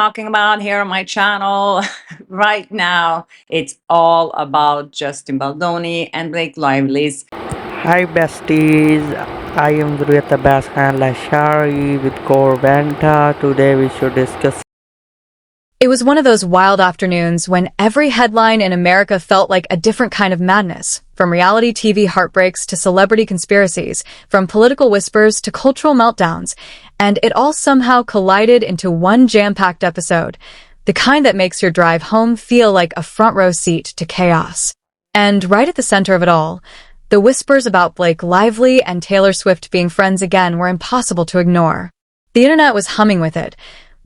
talking about here on my channel right now. It's all about Justin Baldoni and Blake Lively's. Hi besties, I am Guruyata Bashan Lashari with Corevanta. Today we should discuss. It was one of those wild afternoons when every headline in America felt like a different kind of madness, from reality TV heartbreaks to celebrity conspiracies, from political whispers to cultural meltdowns, and it all somehow collided into one jam-packed episode, the kind that makes your drive home feel like a front-row seat to chaos. And right at the center of it all, the whispers about Blake Lively and Taylor Swift being friends again were impossible to ignore. The internet was humming with it.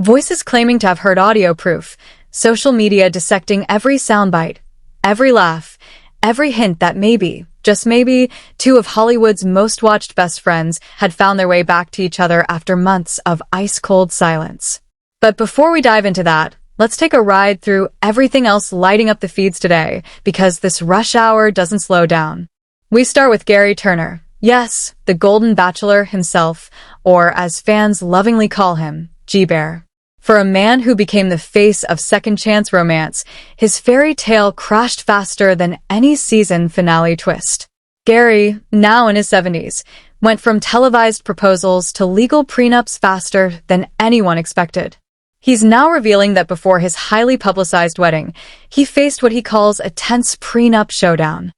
Voices claiming to have heard audio proof, social media dissecting every soundbite, every laugh, every hint that maybe, just maybe, two of Hollywood's most watched best friends had found their way back to each other after months of ice-cold silence. But before we dive into that, let's take a ride through everything else lighting up the feeds today, because this rush hour doesn't slow down. We start with Gary Turner. Yes, the Golden Bachelor himself, or as fans lovingly call him, G-Bear. For a man who became the face of second-chance romance, his fairy tale crashed faster than any season finale twist. Gary, now in his 70s, went from televised proposals to legal prenups faster than anyone expected. He's now revealing that before his highly publicized wedding, he faced what he calls a tense prenup showdown.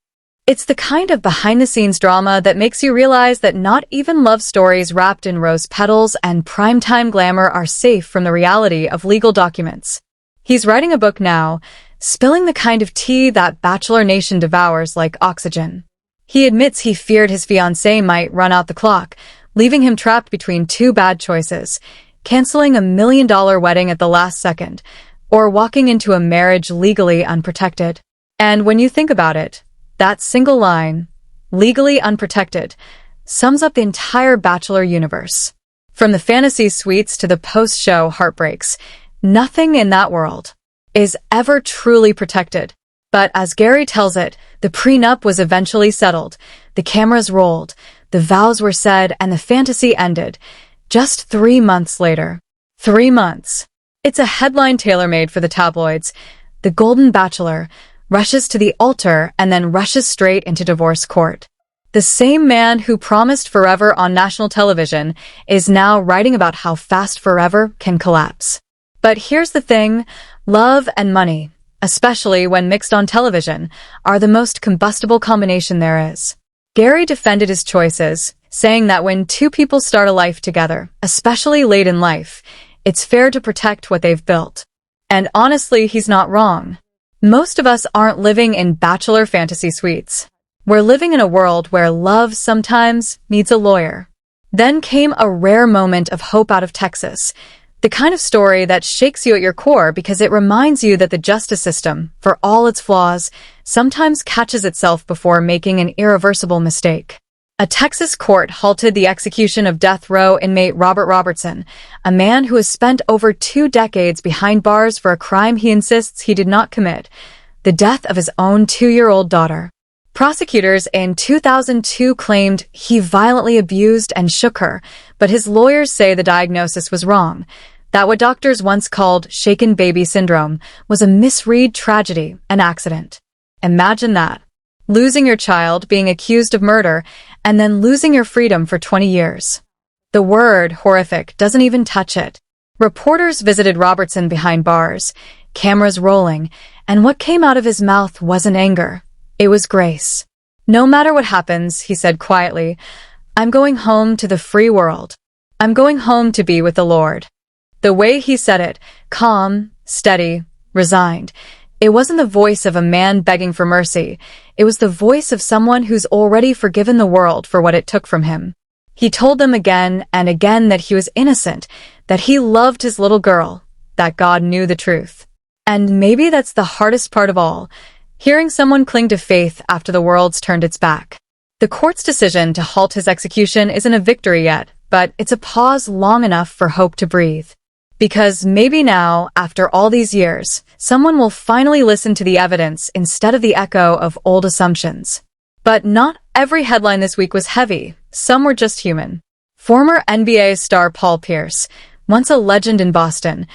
It's the kind of behind-the-scenes drama that makes you realize that not even love stories wrapped in rose petals and primetime glamour are safe from the reality of legal documents. He's writing a book now, spilling the kind of tea that Bachelor Nation devours like oxygen. He admits he feared his fiancée might run out the clock, leaving him trapped between two bad choices: canceling $1 million wedding at the last second, or walking into a marriage legally unprotected. And when you think about it, that single line, legally unprotected, sums up the entire Bachelor universe. From the fantasy suites to the post-show heartbreaks, nothing in that world is ever truly protected. But as Gary tells it, the prenup was eventually settled, the cameras rolled, the vows were said, and the fantasy ended. Just 3 months later. 3 months. It's a headline tailor-made for the tabloids. The Golden Bachelor rushes to the altar and then rushes straight into divorce court. The same man who promised forever on national television is now writing about how fast forever can collapse. But here's the thing, love and money, especially when mixed on television, are the most combustible combination there is. Gary defended his choices, saying that when two people start a life together, especially late in life, it's fair to protect what they've built. And honestly, he's not wrong. Most of us aren't living in Bachelor fantasy suites. We're living in a world where love sometimes needs a lawyer. Then came a rare moment of hope out of Texas, the kind of story that shakes you at your core because it reminds you that the justice system, for all its flaws, sometimes catches itself before making an irreversible mistake. A Texas court halted the execution of death row inmate Robert Robertson, a man who has spent over 2 decades behind bars for a crime he insists he did not commit, the death of his own 2-year-old daughter. Prosecutors in 2002 claimed he violently abused and shook her, but his lawyers say the diagnosis was wrong, that what doctors once called shaken baby syndrome was a misread tragedy, an accident. Imagine that. Losing your child, being accused of murder, and then losing your freedom for 20 years. The word horrific doesn't even touch it. Reporters visited Robertson behind bars, cameras rolling, and what came out of his mouth wasn't anger. It was grace. No matter what happens, he said quietly, I'm going home to the free world. I'm going home to be with the Lord. The way he said it, calm, steady, resigned, it wasn't the voice of a man begging for mercy. It was the voice of someone who's already forgiven the world for what it took from him. He told them again and again that he was innocent, that he loved his little girl, that God knew the truth. And maybe that's the hardest part of all, hearing someone cling to faith after the world's turned its back. The court's decision to halt his execution isn't a victory yet, but it's a pause long enough for hope to breathe. Because maybe now, after all these years, someone will finally listen to the evidence instead of the echo of old assumptions. But not every headline this week was heavy. Some were just human. Former NBA star Paul Pierce, once a legend in Boston,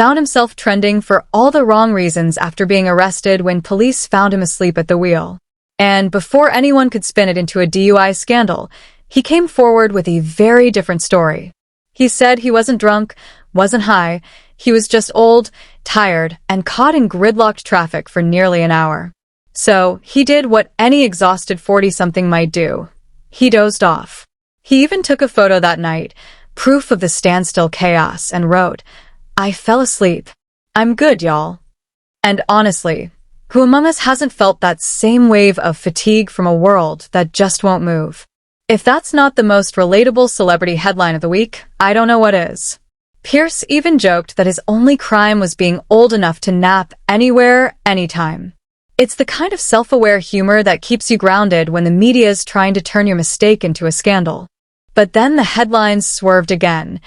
found himself trending for all the wrong reasons after being arrested when police found him asleep at the wheel. And before anyone could spin it into a DUI scandal, he came forward with a very different story. He said he wasn't drunk, wasn't high, he was just old, tired, and caught in gridlocked traffic for nearly an hour. So, he did what any exhausted 40-something might do. He dozed off. He even took a photo that night, proof of the standstill chaos, and wrote, "I fell asleep. I'm good, y'all." And honestly, who among us hasn't felt that same wave of fatigue from a world that just won't move? If that's not the most relatable celebrity headline of the week, I don't know what is. Pierce even joked that his only crime was being old enough to nap anywhere, anytime. It's the kind of self-aware humor that keeps you grounded when the media's trying to turn your mistake into a scandal. But then the headlines swerved again.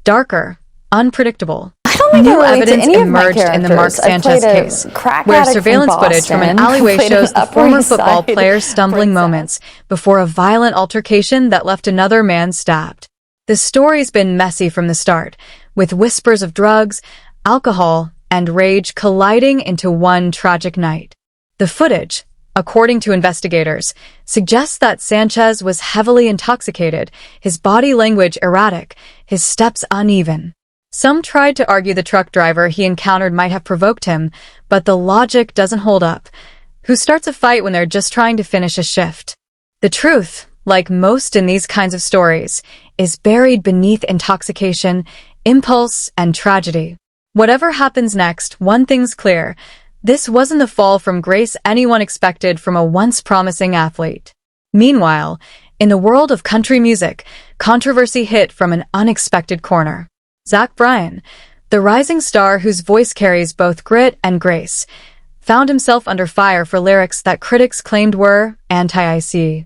Darker, unpredictable. New evidence emerged in the Mark Sanchez case, where surveillance footage from an alleyway shows the former football player's stumbling moments before a violent altercation that left another man stabbed. The story's been messy from the start, with whispers of drugs, alcohol, and rage colliding into one tragic night. The footage, according to investigators, suggests that Sanchez was heavily intoxicated, his body language erratic, his steps uneven. Some tried to argue the truck driver he encountered might have provoked him, but the logic doesn't hold up. Who starts a fight when they're just trying to finish a shift? The truth, like most in these kinds of stories, is buried beneath intoxication, impulse, and tragedy. Whatever happens next, one thing's clear. This wasn't the fall from grace anyone expected from a once promising athlete. Meanwhile, in the world of country music, controversy hit from an unexpected corner. Zach Bryan, the rising star whose voice carries both grit and grace, found himself under fire for lyrics that critics claimed were anti-IC.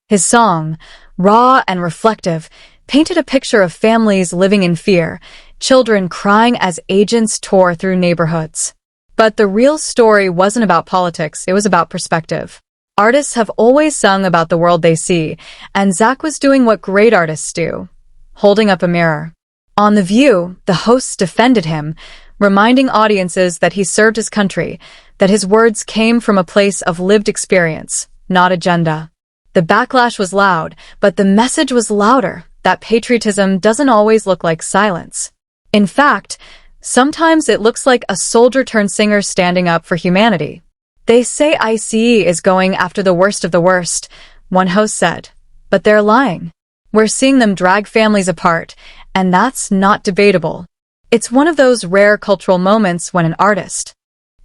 His song, raw and reflective, painted a picture of families living in fear, children crying as agents tore through neighborhoods. But the real story wasn't about politics, it was about perspective. Artists have always sung about the world they see, and Zach was doing what great artists do, holding up a mirror. On The View, the hosts defended him, reminding audiences that he served his country, that his words came from a place of lived experience, not agenda. The backlash was loud, but the message was louder, that patriotism doesn't always look like silence. In fact, sometimes it looks like a soldier-turned-singer standing up for humanity. They say ICE is going after the worst of the worst, one host said, but they're lying. We're seeing them drag families apart, and that's not debatable. It's one of those rare cultural moments when an artist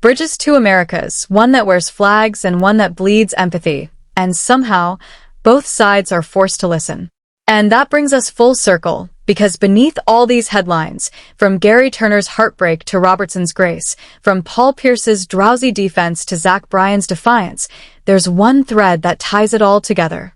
bridges two Americas, one that wears flags and one that bleeds empathy, and somehow, both sides are forced to listen. And that brings us full circle, because beneath all these headlines, from Gary Turner's heartbreak to Robertson's grace, from Paul Pierce's drowsy defense to Zach Bryan's defiance, there's one thread that ties it all together: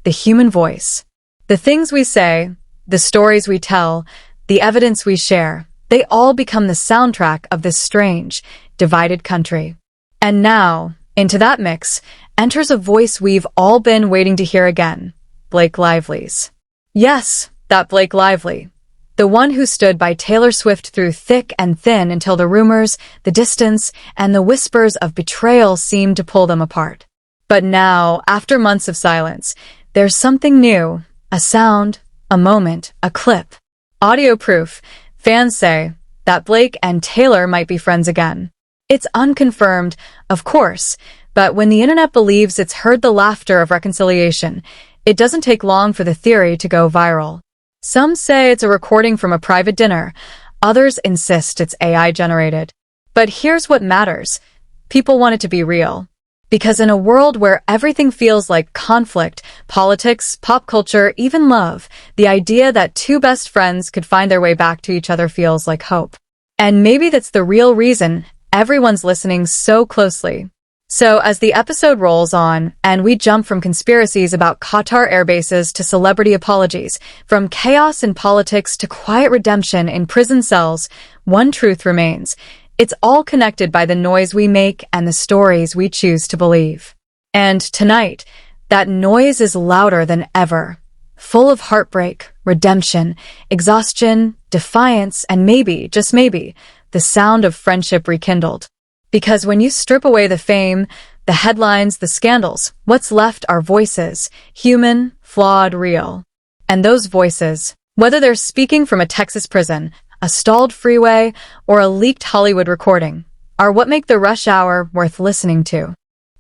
the human voice. The things we say, the stories we tell, the evidence we share, they all become the soundtrack of this strange, divided country. And now, into that mix, enters a voice we've all been waiting to hear again: Blake Lively's. Yes, that Blake Lively. The one who stood by Taylor Swift through thick and thin until the rumors, the distance, and the whispers of betrayal seemed to pull them apart. But now, after months of silence, there's something new. A sound, a moment, a clip. Audio proof, fans say, that Blake and Taylor might be friends again. It's unconfirmed, of course, but when the internet believes it's heard the laughter of reconciliation, it doesn't take long for the theory to go viral. Some say it's a recording from a private dinner, others insist it's AI-generated. But here's what matters. People want it to be real. Because in a world where everything feels like conflict, politics, pop culture, even love, the idea that two best friends could find their way back to each other feels like hope. And maybe that's the real reason everyone's listening so closely. So as the episode rolls on, and we jump from conspiracies about Qatar airbases to celebrity apologies, from chaos in politics to quiet redemption in prison cells, one truth remains. It's all connected by the noise we make and the stories we choose to believe. And tonight, that noise is louder than ever, full of heartbreak, redemption, exhaustion, defiance, and maybe, just maybe, the sound of friendship rekindled. Because when you strip away the fame, the headlines, the scandals, what's left are voices, human, flawed, real. And those voices, whether they're speaking from a Texas prison, a stalled freeway, or a leaked Hollywood recording, are what make the rush hour worth listening to.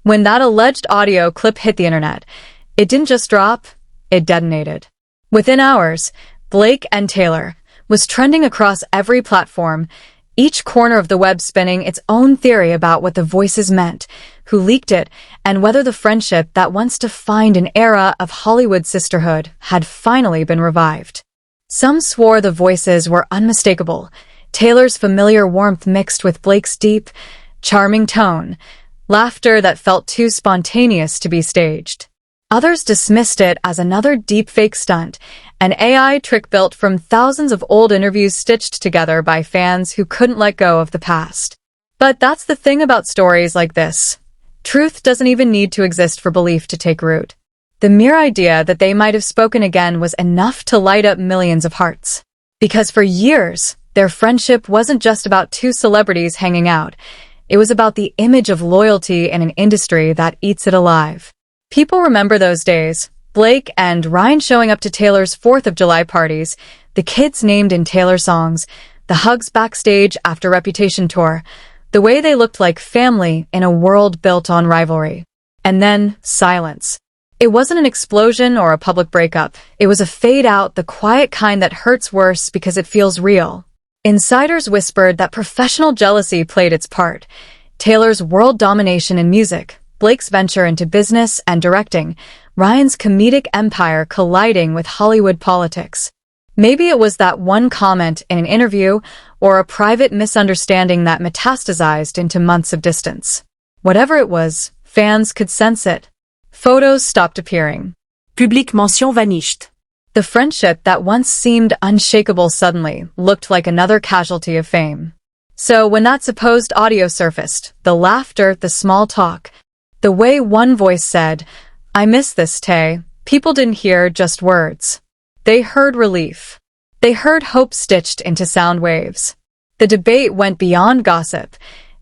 When that alleged audio clip hit the internet, it didn't just drop, it detonated. Within hours, Blake and Taylor was trending across every platform, each corner of the web spinning its own theory about what the voices meant, who leaked it, and whether the friendship that once defined an era of Hollywood sisterhood had finally been revived. Some swore the voices were unmistakable, Taylor's familiar warmth mixed with Blake's deep, charming tone, laughter that felt too spontaneous to be staged. Others dismissed it as another deepfake stunt, an AI trick built from thousands of old interviews stitched together by fans who couldn't let go of the past. But that's the thing about stories like this. Truth doesn't even need to exist for belief to take root. The mere idea that they might have spoken again was enough to light up millions of hearts. Because for years, their friendship wasn't just about two celebrities hanging out. It was about the image of loyalty in an industry that eats it alive. People remember those days, Blake and Ryan showing up to Taylor's 4th of July parties, the kids named in Taylor songs, the hugs backstage after Reputation tour, the way they looked like family in a world built on rivalry. And then, silence. It wasn't an explosion or a public breakup. It was a fade out, the quiet kind that hurts worse because it feels real. Insiders whispered that professional jealousy played its part. Taylor's world domination in music, Blake's venture into business and directing, Ryan's comedic empire colliding with Hollywood politics. Maybe it was that one comment in an interview or a private misunderstanding that metastasized into months of distance. Whatever it was, fans could sense it. Photos stopped appearing. Public mention vanished. The friendship that once seemed unshakable suddenly looked like another casualty of fame. So when that supposed audio surfaced, the laughter, the small talk, the way one voice said, "I miss this, Tay," people didn't hear just words. They heard relief. They heard hope stitched into sound waves. The debate went beyond gossip.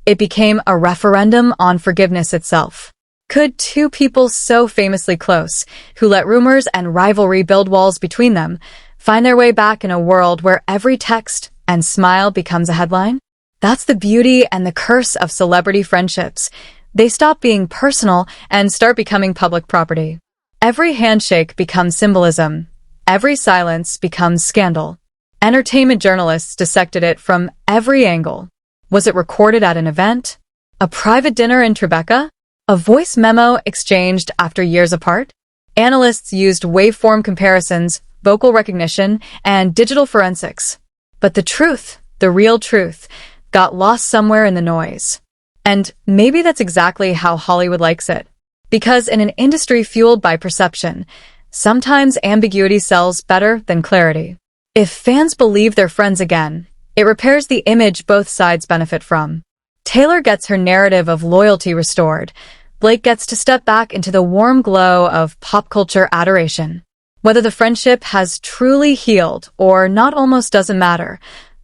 It became a referendum on forgiveness itself. Could two people so famously close, who let rumors and rivalry build walls between them, find their way back in a world where every text and smile becomes a headline? That's the beauty and the curse of celebrity friendships. They stop being personal and start becoming public property. Every handshake becomes symbolism. Every silence becomes scandal. Entertainment journalists dissected it from every angle. Was it recorded at an event? A private dinner in Tribeca? A voice memo exchanged after years apart? Analysts used waveform comparisons, vocal recognition, and digital forensics. But the truth, the real truth, got lost somewhere in the noise. And maybe that's exactly how Hollywood likes it. Because in an industry fueled by perception, sometimes ambiguity sells better than clarity. If fans believe they're friends again, it repairs the image both sides benefit from. Taylor gets her narrative of loyalty restored. Blake gets to step back into the warm glow of pop culture adoration. Whether the friendship has truly healed or not almost doesn't matter.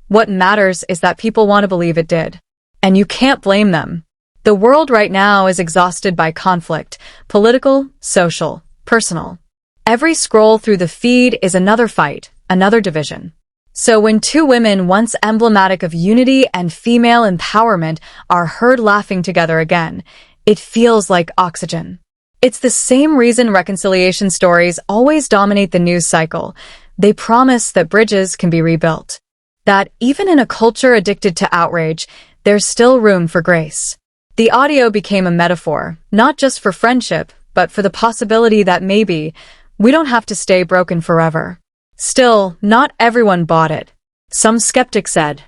What matters is that people want to believe it did. And you can't blame them. The world right now is exhausted by conflict, political, social, personal. Every scroll through the feed is another fight, another division. So when two women once emblematic of unity and female empowerment are heard laughing together again, it feels like oxygen. It's the same reason reconciliation stories always dominate the news cycle. They promise that bridges can be rebuilt. That even in a culture addicted to outrage, there's still room for grace. The audio became a metaphor, not just for friendship, but for the possibility that maybe we don't have to stay broken forever. Still, not everyone bought it. Some skeptics said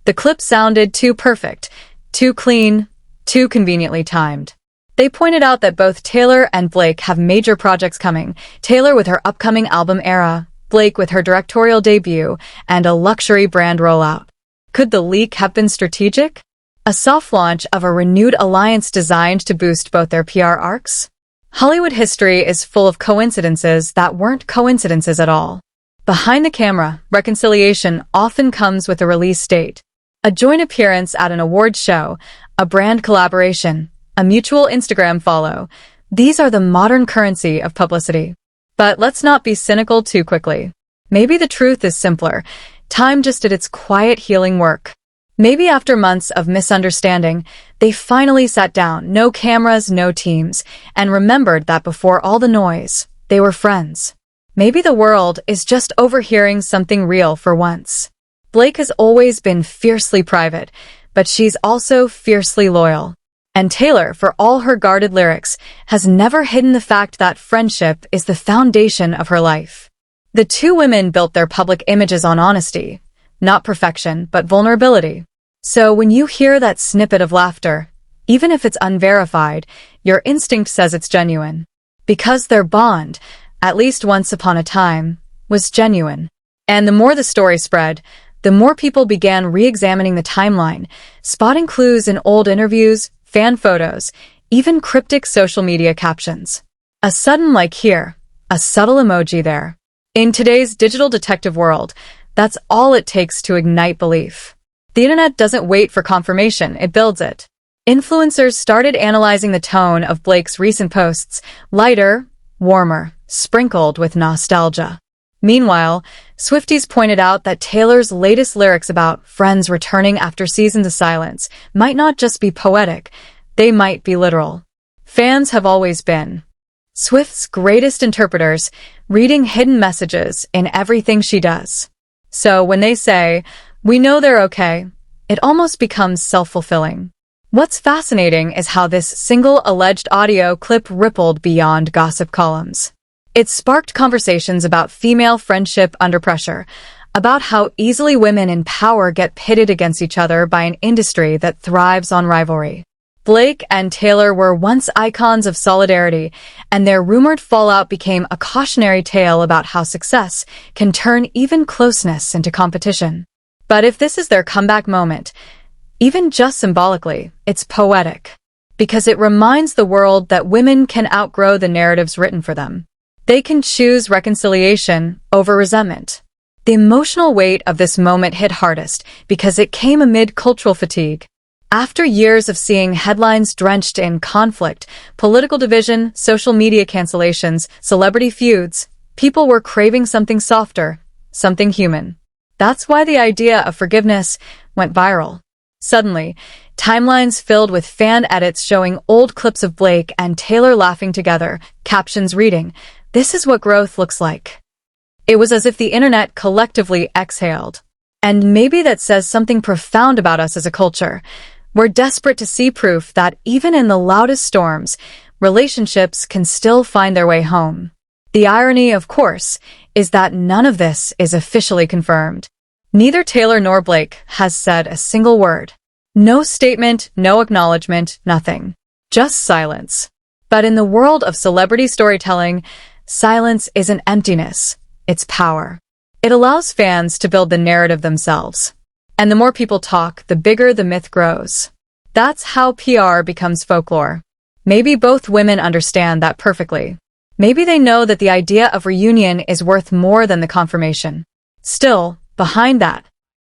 the clip sounded too perfect, too clean, too conveniently timed. They pointed out that both Taylor and Blake have major projects coming, Taylor with her upcoming album Era, Blake with her directorial debut, and a luxury brand rollout. Could the leak have been strategic? A soft launch of a renewed alliance designed to boost both their PR arcs? Hollywood history is full of coincidences that weren't coincidences at all. Behind the camera, reconciliation often comes with a release date. A joint appearance at an awards show, a brand collaboration, a mutual Instagram follow. These are the modern currency of publicity. But let's not be cynical too quickly. Maybe the truth is simpler. Time just did its quiet healing work. Maybe after months of misunderstanding, they finally sat down, no cameras, no teams, and remembered that before all the noise, they were friends. Maybe the world is just overhearing something real for once. Blake has always been fiercely private, but she's also fiercely loyal. And Taylor, for all her guarded lyrics, has never hidden the fact that friendship is the foundation of her life. The two women built their public images on honesty, not perfection, but vulnerability. So when you hear that snippet of laughter, even if it's unverified, your instinct says it's genuine. Because their bond, at least once upon a time, was genuine. And the more the story spread, the more people began re-examining the timeline, spotting clues in old interviews, fan photos, even cryptic social media captions. A sudden like here, a subtle emoji there. In today's digital detective world, that's all it takes to ignite belief. The internet doesn't wait for confirmation, it builds it. Influencers started analyzing the tone of Blake's recent posts, lighter, warmer, sprinkled with nostalgia. Meanwhile, Swifties pointed out that Taylor's latest lyrics about friends returning after seasons of silence might not just be poetic, they might be literal. Fans have always been Swift's greatest interpreters, reading hidden messages in everything she does. So when they say, "We know they're okay," it almost becomes self-fulfilling. What's fascinating is how this single alleged audio clip rippled beyond gossip columns. It sparked conversations about female friendship under pressure, about how easily women in power get pitted against each other by an industry that thrives on rivalry. Blake and Taylor were once icons of solidarity, and their rumored fallout became a cautionary tale about how success can turn even closeness into competition. But if this is their comeback moment, even just symbolically, it's poetic, because it reminds the world that women can outgrow the narratives written for them. They can choose reconciliation over resentment. The emotional weight of this moment hit hardest because it came amid cultural fatigue. After years of seeing headlines drenched in conflict, political division, social media cancellations, celebrity feuds, people were craving something softer, something human. That's why the idea of forgiveness went viral. Suddenly, timelines filled with fan edits showing old clips of Blake and Taylor laughing together, captions reading, "This is what growth looks like." It was as if the internet collectively exhaled. And maybe that says something profound about us as a culture. We're desperate to see proof that even in the loudest storms, relationships can still find their way home. The irony, of course, is that none of this is officially confirmed. Neither Taylor nor Blake has said a single word. No statement, no acknowledgement, nothing. Just silence. But in the world of celebrity storytelling, silence isn't emptiness, it's power. It allows fans to build the narrative themselves. And the more people talk, the bigger the myth grows. That's how PR becomes folklore. Maybe both women understand that perfectly. Maybe they know that the idea of reunion is worth more than the confirmation. Still, behind that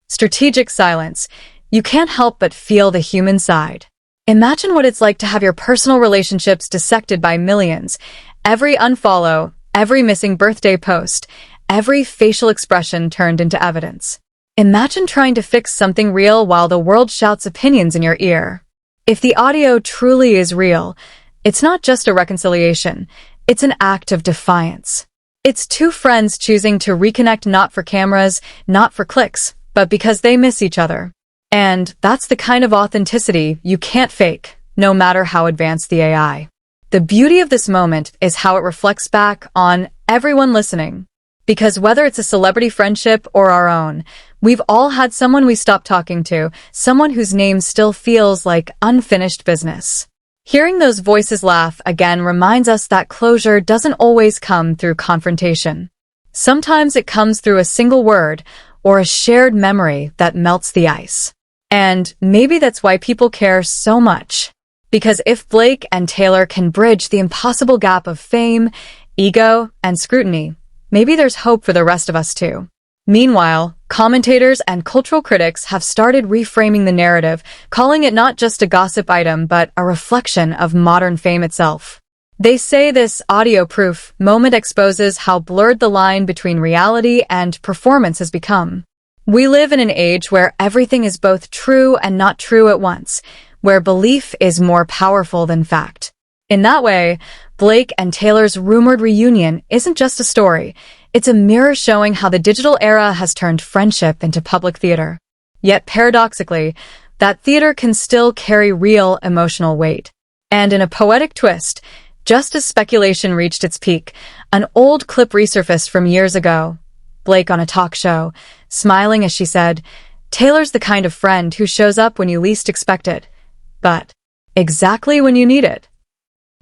strategic silence, you can't help but feel the human side. Imagine what it's like to have your personal relationships dissected by millions. Every unfollow, every missing birthday post, every facial expression turned into evidence. Imagine trying to fix something real while the world shouts opinions in your ear. If the audio truly is real, it's not just a reconciliation, it's an act of defiance. It's two friends choosing to reconnect not for cameras, not for clicks, but because they miss each other. And that's the kind of authenticity you can't fake, no matter how advanced the AI. The beauty of this moment is how it reflects back on everyone listening. Because whether it's a celebrity friendship or our own, we've all had someone we stopped talking to, someone whose name still feels like unfinished business. Hearing those voices laugh again reminds us that closure doesn't always come through confrontation. Sometimes it comes through a single word or a shared memory that melts the ice. And maybe that's why people care so much. Because if Blake and Taylor can bridge the impossible gap of fame, ego, and scrutiny, maybe there's hope for the rest of us too. Meanwhile, commentators and cultural critics have started reframing the narrative, calling it not just a gossip item but a reflection of modern fame itself. They say this audio-proof moment exposes how blurred the line between reality and performance has become. We live in an age where everything is both true and not true at once, where belief is more powerful than fact. In that way, Blake and Taylor's rumored reunion isn't just a story. It's a mirror showing how the digital era has turned friendship into public theater. Yet paradoxically, that theater can still carry real emotional weight. And in a poetic twist, just as speculation reached its peak, an old clip resurfaced from years ago. Blake on a talk show, smiling as she said, "Taylor's the kind of friend who shows up when you least expect it, but exactly when you need it."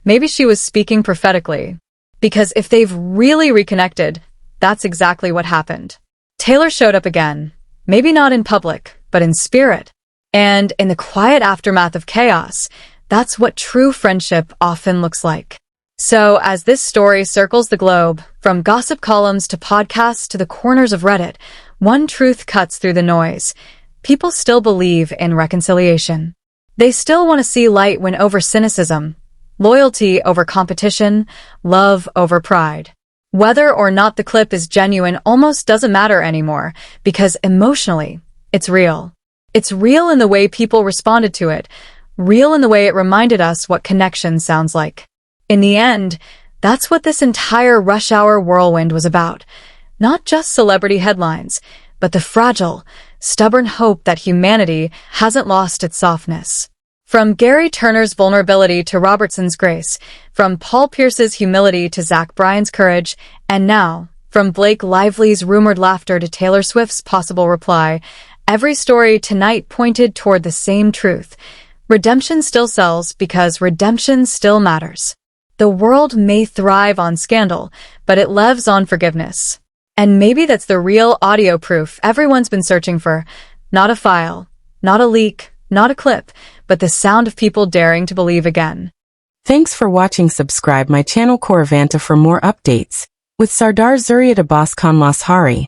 Maybe she was speaking prophetically, because if they've really reconnected, that's exactly what happened. Taylor showed up again, maybe not in public, but in spirit. And in the quiet aftermath of chaos, that's what true friendship often looks like. So as this story circles the globe, from gossip columns to podcasts to the corners of Reddit, one truth cuts through the noise. People still believe in reconciliation. They still want to see light win over cynicism, loyalty over competition, love over pride. Whether or not the clip is genuine almost doesn't matter anymore, because emotionally, it's real. It's real in the way people responded to it, real in the way it reminded us what connection sounds like. In the end, that's what this entire rush hour whirlwind was about. Not just celebrity headlines, but the fragile, stubborn hope that humanity hasn't lost its softness. From Gary Turner's vulnerability to Robertson's grace, from Paul Pierce's humility to Zach Bryan's courage, and now, from Blake Lively's rumored laughter to Taylor Swift's possible reply, every story tonight pointed toward the same truth. Redemption still sells because redemption still matters. The world may thrive on scandal, but it lives on forgiveness. And maybe that's the real audio proof everyone's been searching for. Not a file, not a leak, not a clip, but the sound of people daring to believe again. Thanks for watching. Subscribe my channel Corevanta for more updates. With Sardar Zuriat Abbas Khan Lashari.